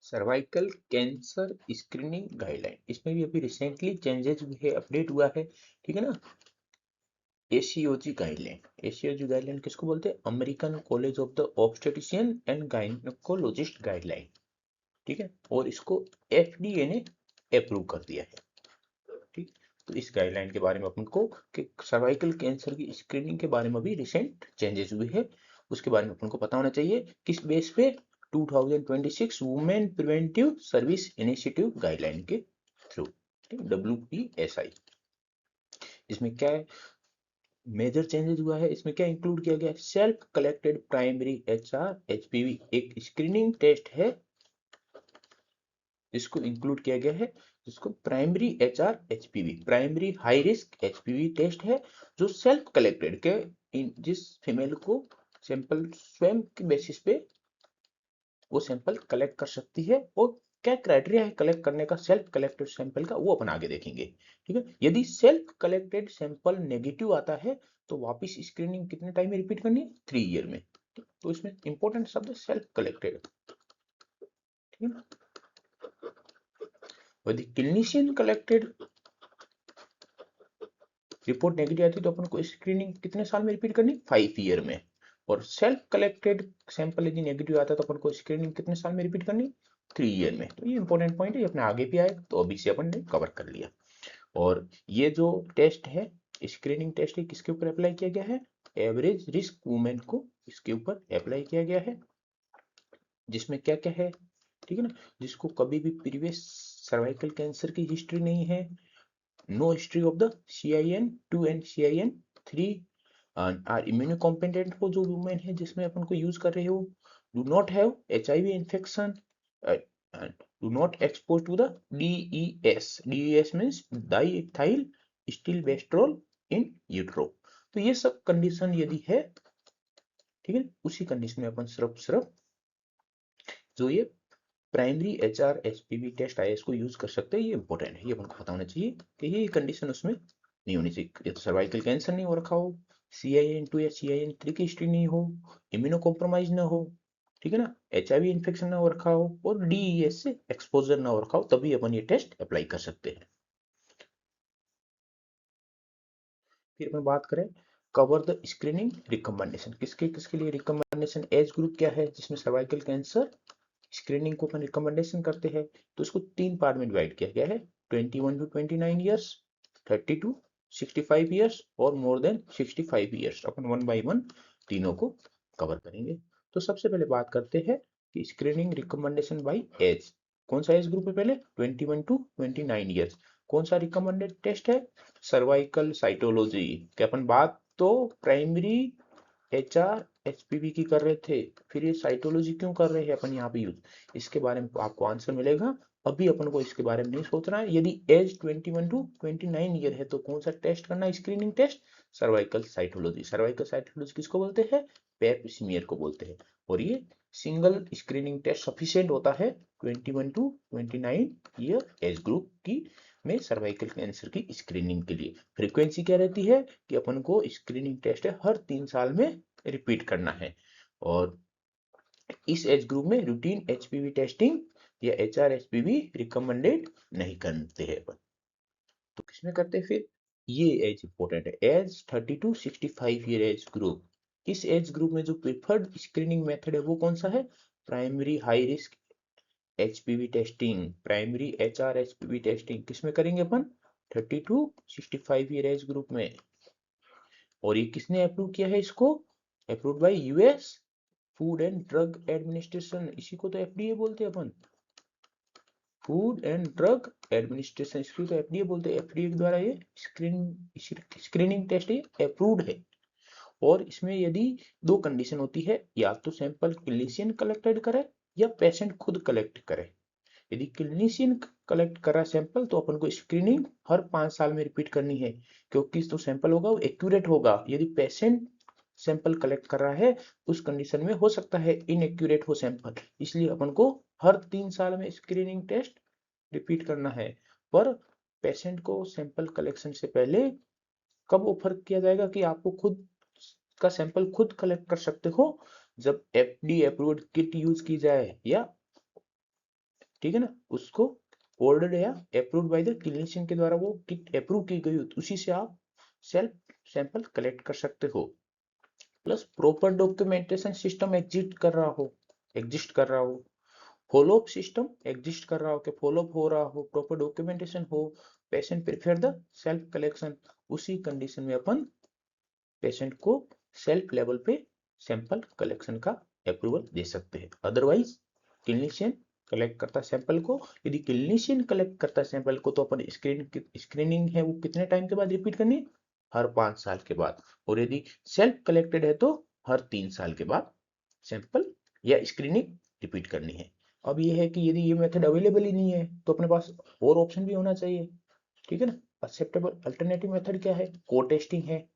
Cervical cancer screening guideline, इसमें भी अभी रिसेंटली चेंजेस भी है, अपडेट हुआ है। ठीक है ना। एसीओजी गाइडलाइन, एसीओजी गाइडलाइन किसको बोलते हैं? American college of the obstetrician and gynaecologist guideline. ठीक है। और इसको एफडीए ने अप्रूव कर दिया है। ठीक। तो इस गाइडलाइन के बारे में अपन को कि सर्वाइकल कैंसर की स्क्रीनिंग के बारे में भी रिसेंट चेंजेस हुए हैं, उसके बारे में अपन को पता होना चाहिए। किस बेस पे? 2026 women preventive service initiative guideline के थ्रू, WPSI। इसमें क्या है मेजर चेंजेस हुआ है? इसमें क्या इंक्लूड किया गया है? सेल्फ कलेक्टेड प्राइमरी HRHPV एक स्क्रीनिंग टेस्ट है, इसको इंक्लूड किया गया है, जिसको primary HRHPV primary high risk HPV test है, जो सेल्फ कलेक्टेड के जिस फीमेल को सैंपल स्वयं के बेसिस पे वो सैंपल कलेक्ट कर सकती है। और क्या क्राइटेरिया है कलेक्ट करने का सेल्फ कलेक्टेड सैंपल का, वो अपन आगे देखेंगे। ठीक है। यदि सेल्फ कलेक्टेड सैंपल नेगेटिव आता है तो वापस स्क्रीनिंग कितने टाइम में रिपीट करनी है? 3 ईयर में। तो इसमें इंपॉर्टेंट शब्द सेल्फ कलेक्टेड। ठीक है। यदि क्लिनिशियन कलेक्टेड रिपोर्ट नेगेटिव आती है तो अपन को स्क्रीनिंग कितने साल में रिपीट करनी? 5 ईयर में। और सेल्फ कलेक्टेड सैंपल यदि नेगेटिव आता है तो अपन को स्क्रीनिंग कितने साल में रिपीट करनी? 3 ईयर में। तो ये इंपॉर्टेंट पॉइंट है, ये अपने आगे भी आए, तो अभी से अपन ने कवर कर लिया। और ये जो टेस्ट है, स्क्रीनिंग टेस्ट है, किसके ऊपर अप्लाई किया गया है? एवरेज रिस्क वुमेन को इसके ऊपर अप्लाई किया गया है, जिसमें क्या क्या है? ठीक है ना। जिसको कभी भी प्रीवियस सर्वाइकल कैंसर की हिस्ट्री नहीं है, no history of the CIN2 and CIN3, or immunocompetent हो जो वुमेन है जिसमें अपन को यूज कर रहे हो, do not have HIV infection, do not expose to the DES means diethylstilboestrol in utero. तो ये सब कंडीशन यदि है, ठीक है, उसी कंडीशन में अपन सिर्फ जो ये प्राइमरी HRHPV टेस्ट IS को यूज कर सकते हैं। ये इंपॉर्टेंट है, ये अपन को पता होना चाहिए कि ये कंडीशन उसमें नहीं होनी चाहिए। ये तो सर्वाइकल कैंसर नहीं हो रखा हो, CIN2 या CIN3 की हिस्ट्री नहीं हो, इम्यूनो कॉम्प्रोमाइज ना हो, ठीक है ना, HIV इन्फेक्शन ना हो रखा हो, और DES से एक्सपोजर ना हो रखा हो, तभी अपन ये टेस्ट अप्लाई कर सकते हैं। फिर अपन बात करें कवर द स्क्रीनिंग रिकमेंडेशन, किसके किसके लिए रिकमेंडेशन, एज ग्रुप क्या है जिसमें सर्वाइकल कैंसर स्क्रीनिंग को अपन रिकमेंडेशन करते हैं। तो इसको 3 पार्ट में डिवाइड किया गया है, 21 to 29 ईयर्स, 30 to 65 ईयर्स और more than 65 years. Upon one by one तीनों को कवर करेंगे। तो सबसे पहले बात करते हैं कि स्क्रीनिंग रिकमेंडेशन बाय एज, कौन सा एज ग्रुप है? पहले 21 to 29 ईयर्स। कौन सा रिकमेंडेड टेस्ट है? Cervical cytology. क्या अपन बात तो प्राइमरी HRHPV की कर रहे थे, फिर ये साइटोलॉजी क्यों कर रहे हैं अपन यहाँ पे यूज? इसके बारे में आपको आंसर मिलेगा। अभी अपन को इसके बारे में नहीं सोचना है। यदि एज 21 to 29 ईयर है तो कौन सा टेस्ट करना है? Screening test cervical cytology. Cervical cytology किसको बोलते हैं? पेप स्मीयर को बोलते हैं। और ये सिंगल स्क्रीनिंग टेस्ट सफिशिएंट होता है 21 to 29 ईयर एज ग्रुप की में सर्वाइकल कैंसर की स्क्रीनिंग के लिए। फ्रीक्वेंसी क्या रहती है कि अपन को स्क्रीनिंग टेस्ट है हर 3 साल में रिपीट करना है। और इस एज ग्रुप में रूटीन HPV टेस्टिंग या HRHPV रिकमेंडेड नहीं करते हैं अपन। तो किसमें करते हैं फिर? ये एज इंपॉर्टेंट है, age 30 to 65 year age group. इस एज ग्रुप में जो प्रिफर्ड स्क्रीनिंग मेथड है वो कौन सा है? Primary high risk HPV testing, primary HRHPV testing किसमें करेंगे अपन? 30 to 65 ईयर एज ग्रुप में। और ये किसने अप्रूव किया है इसको? Approved by US food and drug administration, इसी को तो FDA बोलते हैं अपन, फूड एंड ड्रग एडमिनिस्ट्रेशन, इसको तो FDA बोलते हैं। FDA के द्वारा ये स्क्रीनिंग टेस्ट ये अप्रूव्ड है। और इसमें यदि 2 कंडीशन होती है, या तो सैंपल क्लिनिशियन कलेक्टेड करे या पेशेंट खुद कलेक्ट करे। यदि क्लिनिशियन कलेक्ट करा सैंपल तो अपन को स्क्रीनिंग हर 5 साल में रिपीट करनी है, क्योंकि जो सैंपल होगा वो एक्यूरेट होगा। यदि पेशेंट सैंपल कलेक्ट कर रहा है उस कंडीशन में हो सकता है इनएक्यूरेट हो सैंपल, इसलिए अपन को हर 3 साल में स्क्रीनिंग टेस्ट रिपीट करना है। पर पेशेंट को सैंपल कलेक्शन से पहले कब ऑफर किया जाएगा कि आपको खुद का सैंपल खुद कलेक्ट कर सकते हो? जब FDA अप्रूव्ड किट यूज की जाए या ठीक है ना, उसको ऑर्डर्ड या अप्रूव्ड बाय द क्लिनिशियन के द्वारा वो किट अप्रूव की गई हो, उसी से आप सेल्फ सैंपल कलेक्ट कर सकते हो। Plus proper documentation system exist कर रहा हो, फॉलोअप सिस्टम एग्जिस्ट कर रहा हो, कि फॉलोअप हो रहा हो, प्रॉपर डॉक्यूमेंटेशन हो, patient prefer the self collection, उसी कंडीशन में अपन पेशेंट को सेल्फ लेवल पे सैंपल कलेक्शन का अप्रूवल दे सकते हैं। अदरवाइज क्लिनिशियन कलेक्ट करता है सैंपल को, यदि क्लिनिशियन कलेक्ट करता है सैंपल को तो अपन स्क्रीनिंग है वो कितने टाइम के बाद रिपीट करनी है, हर 5 साल के बाद, और यदि सेल्फ कलेक्टेड है तो हर 3 साल के बाद सैंपल या स्क्रीनिंग रिपीट करनी है। अब ये है कि यदि ये मेथड अवेलेबल ही नहीं है तो अपने पास और ऑप्शन भी होना चाहिए, ठीक है ना। एक्सेप्टेबल अल्टरनेटिव मेथड क्या है, को टेस्टिंग है।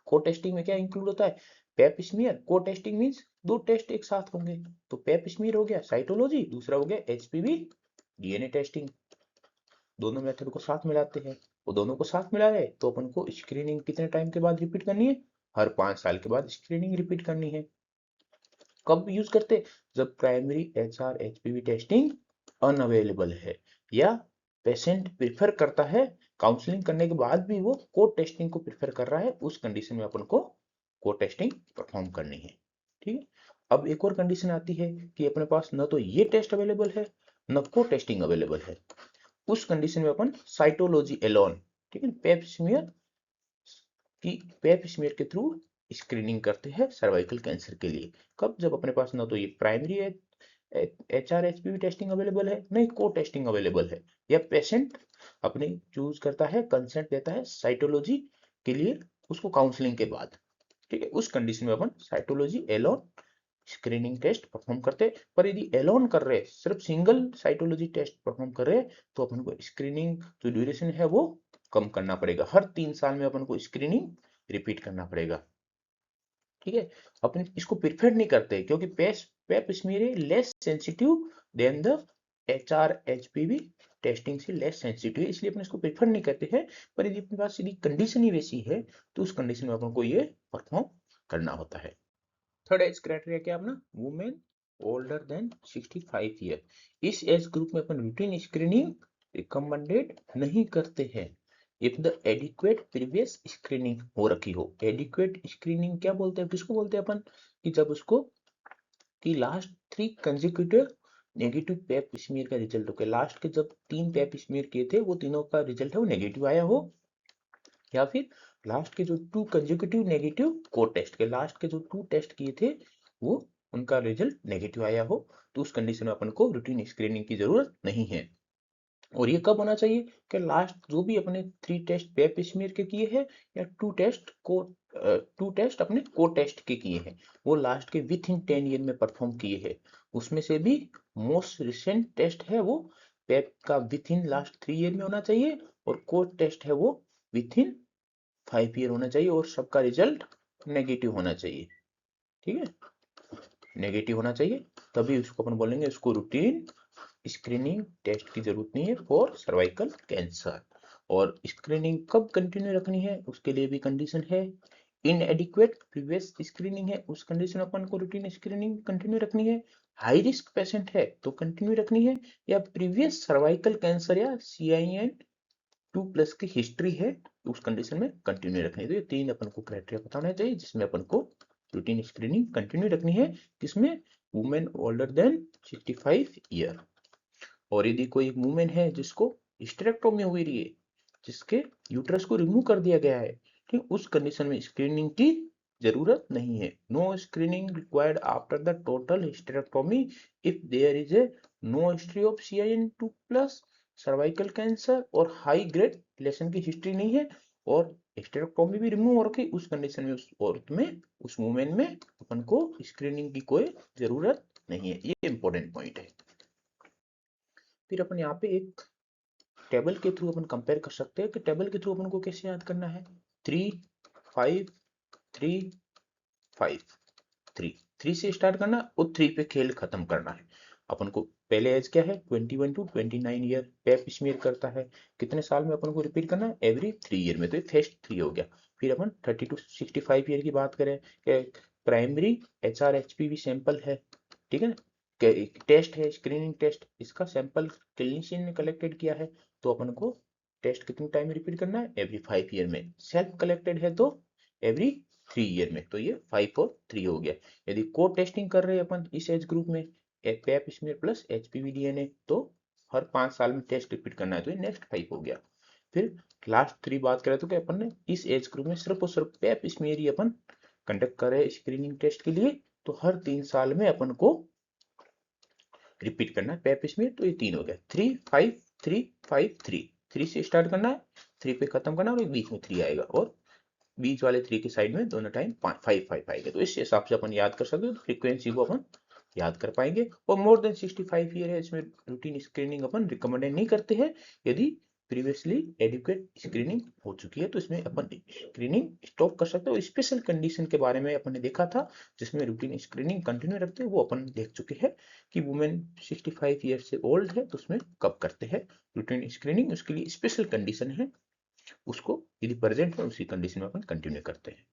को टेस्टिंग में क्या इंक्लूड होता है, पेप स्मीयर। को टेस्टिंग मींस दो टेस्ट एक साथ होंगे, तो पेप स्मीयर हो गया साइटोलॉजी, दूसरा हो गया एचपीवी डीएनए टेस्टिंग। दोनों मेथड को साथ मिलाते हैं, वो दोनों को साथ मिलाए तो अपन को स्क्रीनिंग कितने टाइम के बाद रिपीट करनी है, हर 5 साल के बाद स्क्रीनिंग रिपीट करनी है। कब यूज करते, जब primary HR HPV testing unavailable है या पेशेंट प्रिफर करता है, काउंसलिंग करने के बाद भी वो कोड टेस्टिंग को प्रिफर कर रहा है, उस कंडीशन में अपन को कोड टेस्टिंग परफॉर्म करनी है। ठीक है, अब एक और कंडीशन आती है कि अपने पास न तो ये टेस्ट अवेलेबल है न कोड टेस्टिंग अवेलेबल है, उस कंडीशन में अपन साइटोलॉजी एलोन, ठीक है, पेप स्मीयर की पेप स्मीयर के थ्रू स्क्रीनिंग करते हैं सर्वाइकल कैंसर के लिए। कब, जब अपने पास ना तो ये primary HR HPV testing available है, नहीं को टेस्टिंग अवेलेबल है, या पेशेंट अपने चूज करता है, कंसेंट देता है साइटोलॉजी के लिए उसको काउंसलिंग के बाद। ठीक है, उस कंडीशन में अपन cytology alone screening test perform करते हैं। पर यदि एलोन कर रहे, सिर्फ सिंगल साइटोलॉजी टेस्ट परफॉर्म कर रहे, तो अपन को स्क्रीनिंग जो ड्यूरेशन है वो कम करना पड़ेगा, हर 3 साल में अपन को स्क्रीनिंग रिपीट करना पड़ेगा। ठीक है, अपन इसको प्रिफर नहीं करते क्योंकि pap smear less sensitive than the HR HPV testing से लेस सेंसिटिव है, इसलिए अपन इसको प्रिफर नहीं करते हैं। पर यदि अपने पास यदि कंडीशन ही वैसी है तो उस कंडीशन में अपन को ये परफॉर्म करना होता है। थर्ड एज क्राइटेरिया क्या अपना, वुमेन ओल्डर देन 65 ईयर। इस एज ग्रुप में अपन रूटीन स्क्रीनिंग रिकमेंडेड नहीं करते हैं if the adequate previous screening हो रखी हो। एडिक्वेट स्क्रीनिंग क्या बोलते हैं, किसको बोलते हैं अपन, कि जब उसको कि लास्ट 3 कंसेक्यूटिव नेगेटिव पेप स्मीयर का रिजल्ट हो गया, लास्ट के जब 3 पेप स्मीयर किए थे वो तीनों का रिजल्ट है वो नेगेटिव आया हो, या फिर लास्ट के जो 2 कंसेक्यूटिव नेगेटिव कोर टेस्ट के लास्ट के जो 2 टेस्ट किए थे वो उनका रिजल्ट नेगेटिव आया हो, तो उस कंडीशन में अपन को रूटीन स्क्रीनिंग की जरूरत नहीं है। और ये कब होना चाहिए कि लास्ट जो भी अपने 3 टेस्ट पेप स्मीयर के किए हैं या 2 टेस्ट अपने को टेस्ट के किए हैं, वो लास्ट के विथ इन 10 ईयर में परफॉर्म किए हैं, उसमें से भी मोस्ट रिसेंट टेस्ट है वो पेप का विथ इन लास्ट 3 ईयर में होना चाहिए, और कोड टेस्ट है वो विथ इन 5 ईयर होना चाहिए, और सबका रिजल्ट नेगेटिव होना चाहिए। ठीक है, नेगेटिव होना चाहिए, तभी उसको अपन बोलेंगे उसको रूटीन स्क्रीनिंग टेस्ट की जरूरत नहीं है फॉर सर्वाइकल कैंसर। और स्क्रीनिंग कब कंटिन्यू रखनी है उसके लिए भी कंडीशन है, इनएडिक्वेट प्रीवियस स्क्रीनिंग है उस कंडीशन अपन को रूटीन स्क्रीनिंग कंटिन्यू रखनी है, हाई रिस्क पेशेंट है तो कंटिन्यू रखनी है, या प्रीवियस सर्वाइकल कैंसर या CIN 2+ की हिस्ट्री है तो उस कंडीशन में कंटिन्यू रखनी है। तो ये 3 अपन को क्राइटेरिया बताना चाहिए जिसमें अपन को रूटीन स्क्रीनिंग कंटिन्यू रखनी है, किसमें, वुमेन ओल्डर देन 65 ईयर। और यदि कोई वुमेन है जिसको हिस्टेरेक्टोमी हुई रही है, जिसके यूट्रस को रिमूव कर दिया गया है, ठीक, उस कंडीशन में स्क्रीनिंग की जरूरत नहीं है। No screening required after the total hysterectomy if there is a no history of CIN 2+ cervical cancer और हाई ग्रेड लेशन की हिस्ट्री नहीं है, और हिस्टेरेक्टोमी भी रिमूव हो रखी, उस कंडीशन में उस औरत में, उस वुमेन में अपन को स्क्रीनिंग की कोई जरूरत नहीं है। ये इंपॉर्टेंट पॉइंट है। फिर अपन यहाँ पे एक टेबल के थ्रू अपन कंपेयर कर सकते हैं कि टेबल के थ्रू अपन को कैसे याद करना है, 3 5 3 5 3 3 से स्टार्ट करना और 3 पे खेल खत्म करना है। अपन को पहले एज क्या है, 21 to 29 ईयर पेप स्मीयर करता है, कितने साल में अपन को रिपीट करना है, एवरी 3 ईयर में, तो ये फर्स्ट 3 हो गया। फिर अपन 30 to 65 ईयर की बात करें कि प्राइमरी HR HPV सैंपल है, ठीक है, टेस्ट है स्क्रीनिंग टेस्ट, इसका सैंपल क्लिनिशियन ने कलेक्टेड किया है तो अपन को टेस्ट कितने टाइम में रिपीट करना है, एवरी 5 ईयर में। सेल्फ कलेक्टेड है तो एवरी 3 ईयर में, तो ये 5 और 3 हो गया। यदि को टेस्टिंग कर रहे हैं अपन इस एज ग्रुप में पेप स्मीयर प्लस एचपीवी डीएनए, तो हर 5 साल में टेस्ट रिपीट करना है, तो ये नेक्स्ट 5 हो गया। फिर लास्ट 3 बात करें तो क्या अपन ने इस एज ग्रुप में सिर्फ और सिर्फ पेप स्मीयर ही अपन कंडक्ट कर रहे हैं स्क्रीनिंग टेस्ट के लिए, तो हर 3 साल में अपन को रिपीट करना है पेप स्मीयर, तो ये 3 हो गया। 3 5 3 5 3, 3 से स्टार्ट करना है, 3 पे खत्म करना है, और बीच में 3 आएगा, और बीच वाले 3 के साइड में दोनों टाइम 5 5 आएगा। तो इस हिसाब से अपन याद कर सकते हो, तो फ्रीक्वेंसी को अपन याद कर पाएंगे। और मोर देन 65 ईयर है, इसमें रूटीन स्क्रीनिंग अपन रिकमेंडेड नहीं करते हैं। यदि प्रीवियसली एडिक्वेट स्क्रीनिंग हो चुकी है तो इसमें अपन स्क्रीनिंग स्टॉप कर सकते हो। स्पेशल कंडीशन के बारे में अपन ने देखा था जिसमें रूटीन स्क्रीनिंग कंटिन्यू रखते हैं, वो अपन देख चुके हैं कि वुमेन 65 ईयर से ओल्ड है तो उसमें कब करते हैं रूटीन स्क्रीनिंग, उसके लिए स्पेशल कंडीशन है, उसको यदि प्रेजेंट है उसी कंडीशन में अपन कंटिन्यू करते हैं।